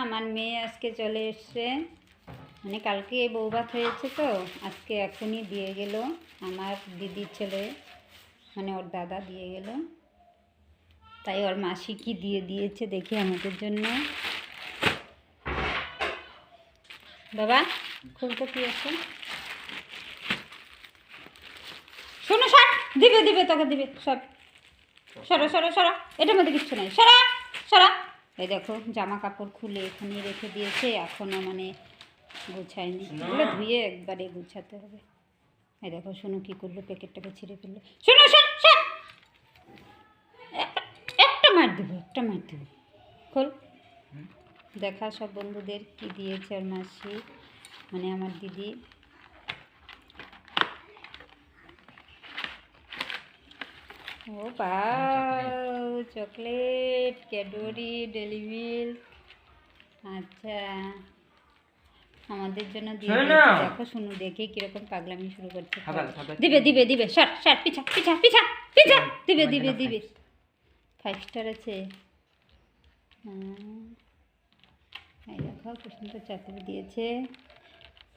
আমার মেয়ে আজকে চলে এসছে, মানে কালকে বৌভাত হয়েছে তো আজকে এখনই দিয়ে গেল। আমার দিদির ছেলে মানে ওর দাদা দিয়ে গেল, তাই ওর মাসি কি দিয়ে দিয়েছে দেখি আমাদের জন্য। বাবা খুলতে কি আছে? শোনো সর, দিবে দিবে তোকে দিবে সব। সরো সরো সরো, এটার মধ্যে কিচ্ছু নেই, সরা সরা। এই দেখো জামা কাপড় খুলে এখানে রেখে দিয়েছে, এখনও মানে গুছায়নি, এগুলো ধুয়ে একবারে গুছাতে হবে। এই দেখো শোনো কী করলো, প্যাকেটটাকে ছিঁড়ে ফেললো। শোনো শোন শোন, একটা মার দেবো, একটা মার দেবো। খোল, দেখা সব বন্ধুদের কি দিয়েছে আর মাসি মানে আমার দিদি। ও বাউ, চকলেট, ক্যাডবেরি, ডেইরি মিল্ক। আচ্ছা আমাদের জন্য দিয়ে দিয়েছে। দেখো শুনু দেখে কিরকম পাগলামি শুরু করছে। দিবে দিবে দিবে, সর সর, পিছা পিছা পিছা পিছা, দিবে দিবে দিবে। 5 স্টার আছে। এই দেখো কি সুন্দর চকলেট দিয়েছে।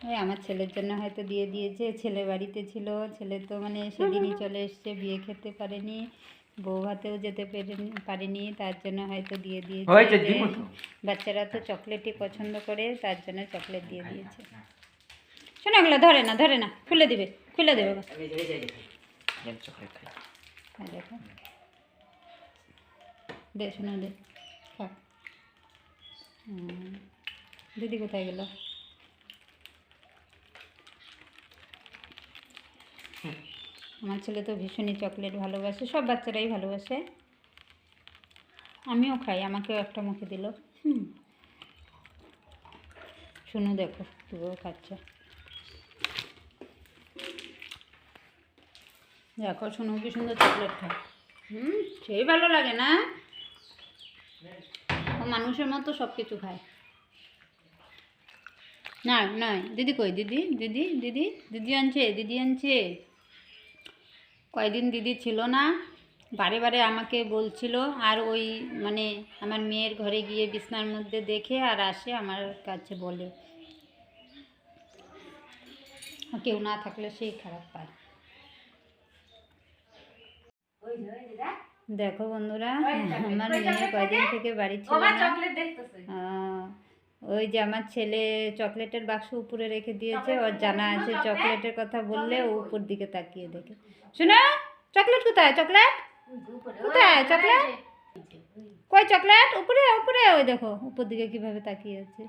ওই আমার ছেলের জন্য হয়তো দিয়ে দিয়েছে, ছেলে বাড়িতে ছিল, ছেলে তো মানে সেদিনই চলে এসছে, বিয়ে খেতে পারেনি, বউ ভাতেও যেতে পারেনি, তার জন্য হয়তো দিয়ে দিয়েছে। বাচ্চারা তো চকলেটই পছন্দ করে, তার জন্য চকলেট দিয়ে দিয়েছে। শোনো এগুলো ধরে না ধরে না, খুলে দিবে খুলে দেবে। দেখো দে শোনো দে, খা। দিদি কোথায় গেল? আমার ছেলে তো ভীষণই চকলেট ভালোবাসে, সব বাচ্চারাই ভালোবাসে, আমিও খাই, আমাকেও একটা মুখে দিল। শুনু দেখো তুইও খাচ্ছে, দেখো শুনু কি সুন্দর চকলেট খায়। সেই ভালো লাগে না, ও মানুষের মতো সব কিছু খায়। না নয়, দিদি কই? দিদি দিদি দিদি দিদি আনছে, দিদি আনছে। কয়দিন দিদি ছিল না, বারে বারে আমাকে বলছিল, আর ওই মানে আমার মেয়ের ঘরে গিয়ে বিছনার মধ্যে দেখে আর আসে আমার কাছে বলে, কেউ না থাকলে সেই খারাপ পায়। দেখো বন্ধুরা, আমার মেয়ে কয়দিন থেকে বাড়ি ছিল না, ওই যে আমার ছেলে চকলেটের বাক্স উপরে রেখে দিয়েছে, ওর জানা আছে চকলেটের কথা বললে ও উপর দিকে তাকিয়ে দেখে। শোনো চকলেট কোথায়? চকলেট কোথায়? চকলেট কই? চকলেট উপরে উপরে, ওই দেখো উপর দিকে কিভাবে তাকিয়ে আছে।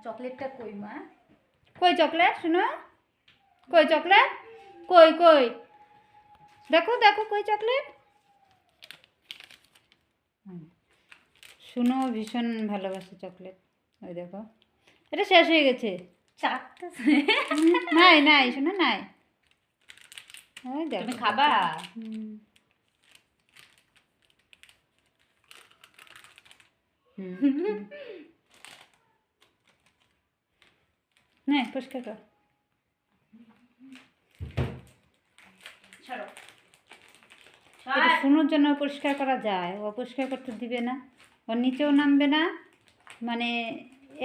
চকলেটটা কই মা? কই চকলেট? শোনো কই চকলেট? কই কই দেখো দেখো কই চকলেট? শুনো ভীষণ ভালোবাসে চকলেট, ওই দেখো এটা শেষ হয়ে গেছে। নাই নাই শোনো নাই, তুমি খাবা? না পরিষ্কার কর, এটা শুনোর জন্য পরিষ্কার করা যায়, ও পরিষ্কার করতে দিবে না, ওর নিচেও নামবে না, মানে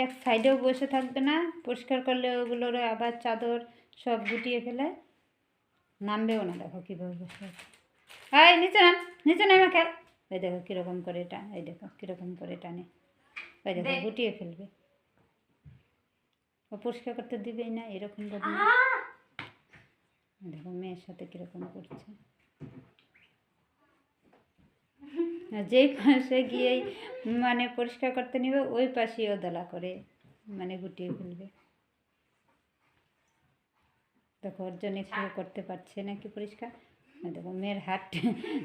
এক সাইডেও বসে থাকবে না, পরিষ্কার করলে ওগুলোর আবার চাদর সব গুটিয়ে ফেলে, নামবেও না। দেখো কীভাবে বসে আছে। এই নিচে নাম, নিচে নামে খেল। ওই দেখো কীরকম করে এটা, এই দেখো কীরকম করে টানে, ওই দেখো গুটিয়ে ফেলবে, ও পরিষ্কার করতে দিবেই না, এরকম ভাবে। দেখো মেয়ের সাথে কীরকম করছে, যেই পাশে গিয়েই মানে পরিষ্কার করতে নিবে ওই পাশেই ও দলা করে মানে গুটিয়ে ফেলবে। দেখো ওর জন্য একটু করতে পারছে না কি পরিষ্কার, দেখো মেয়ের হাত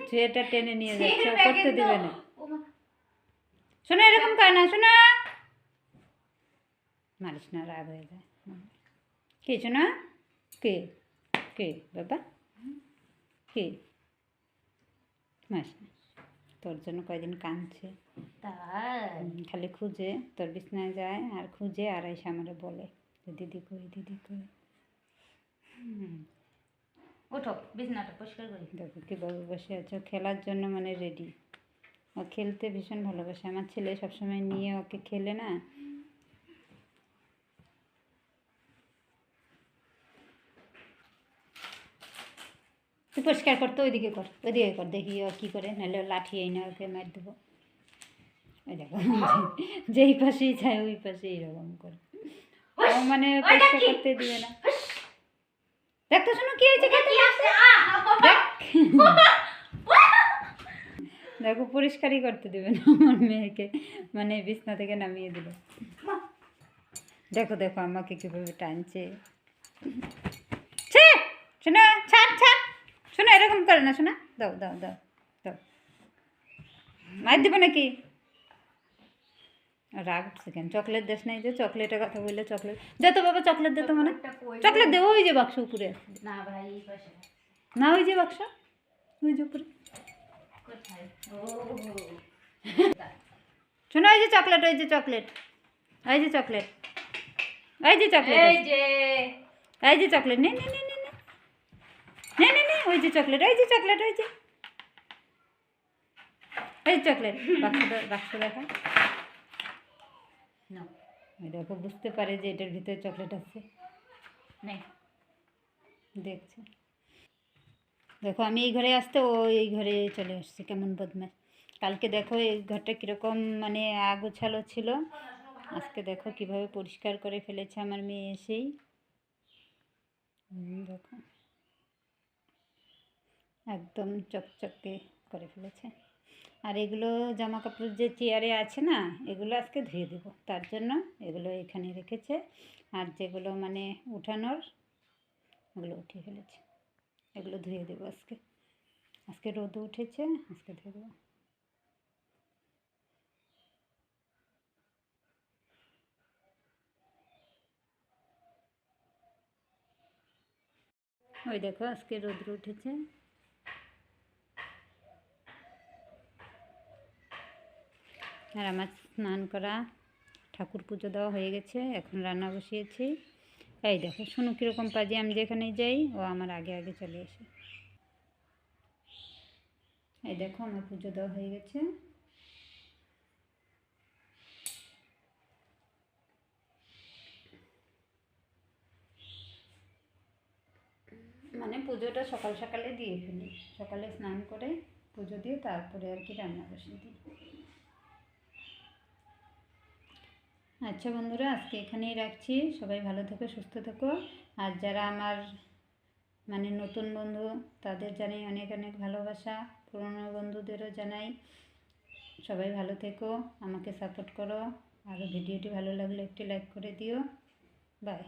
চুয়েটা টেনে নিয়ে যাচ্ছে, ও করতে দেবে না। শোনো এরকম করে না, শোনো মারিস না, রাগ হয়ে যায়। কে শোনো? কে কে বাবা? কে? মাস তোর জন্য কয়দিন কাঁদছে, খালি খুঁজে তোর বিছনায় যায় আর খুঁজে আর এসে আমরা বলে দিদি কই দিদি কই। ওঠো বিছনাটা পরিষ্কার করি। দেখো কীভাবে বসে আছো, খেলার জন্য মানে রেডি। ও খেলতে ভীষণ ভালোবাসে, আমার ছেলে সবসময় নিয়ে ওকে খেলে না। তুই পরিষ্কার করতো, ওইদিকে কর, দেখি ও কী করে, নাহলে লাঠি এই না ওকে মার দেবো। ওই দেখো, যেই পাশেই যায় ওই পাশে এইরকম করে, ও মানে পরিষ্কার করতে দিবে না। দেখ তো শোনো কি হয়েছে, দেখ দেখো পরিষ্কারই করতে দেবে না আমার মেয়েকে, মানে বিছনা থেকে নামিয়ে দিল। দেখো দেখো আমাকে কীভাবে টানছে। শোনো ছাড় ছাড়, শোনো এরকম করে না, শোনা দাও দাও দাও দাও, মার দেবো নাকি? রাগ উঠছে কেন? চকলেট দেশ নাই যে, চকলেটের কথা বললে চকলেট দে তো বাবা, চকলেট দে তো, মানে চকলেট দে, ওই যে বাক্স উপরে না ভাই, না ওই যে বাক্স, ওই যে উপরে। শোনো ওই যে চকলেট, ওই যে চকলেট, ওই যে চকলেট, ওই যে চকলেট, এই যে চকলেট, নে নে নে নে নে নে নে, ওই যে চকলেট, ওই যে চকলেট, ওই যে এই চকলেট, বাক্স দেখা না, দেখো বুঝতে পারে যে এটার ভিতরে চকলেট আছে, দেখছে। দেখো আমি এই ঘরে আসতে ও এই ঘরে চলে আসছে, কেমন বদমাশ। কালকে দেখো এই ঘরটা কীরকম মানে আগোছালো ছিল, আজকে দেখো কিভাবে পরিষ্কার করে ফেলেছে আমার মেয়ে এসেই। দেখো একদম চকচকে করে ফেলেছে। আর এগুলো জামা কাপড় যে চেয়ারে আছে না, এগুলো আজকে ধুয়ে দেবো, তার জন্য এগুলো এখানে রেখেছে। আর যেগুলো মানে উঠানোর, ওগুলো উঠিয়ে ফেলেছে, এগুলো ধুয়ে দেবো আজকে। আজকে রোদ উঠেছে, আজকে ধুয়ে দেবো। ওই দেখো আজকে রোদ্র উঠেছে। আর আমার স্নান করা, ঠাকুর পুজো দেওয়া হয়ে গেছে, এখন রান্না বসিয়েছি। এই দেখো শোনো কীরকম পাজি, আমি যেখানে যাই ও আমার আগে আগে চলে আসে। এই দেখো আমার পুজো দেওয়া হয়ে গেছে। মানে পুজোটা সকাল সকালে দিয়ে ফেলি, সকালে স্নান করে পুজো দিয়ে তারপরে আর কি রান্না বসিয়ে দিই। আচ্ছা বন্ধুরা, আজকে এখানেই রাখছি, সবাই ভালো থেকো, সুস্থ থেকো। আর যারা আমার মানে নতুন বন্ধু, তাদের জানাই অনেক অনেক ভালোবাসা, পুরনো বন্ধুদেরও জানাই সবাই ভালো থেকো, আমাকে সাপোর্ট করো। আর ভিডিওটি ভালো লাগলে একটি লাইক করে দিও। বাই।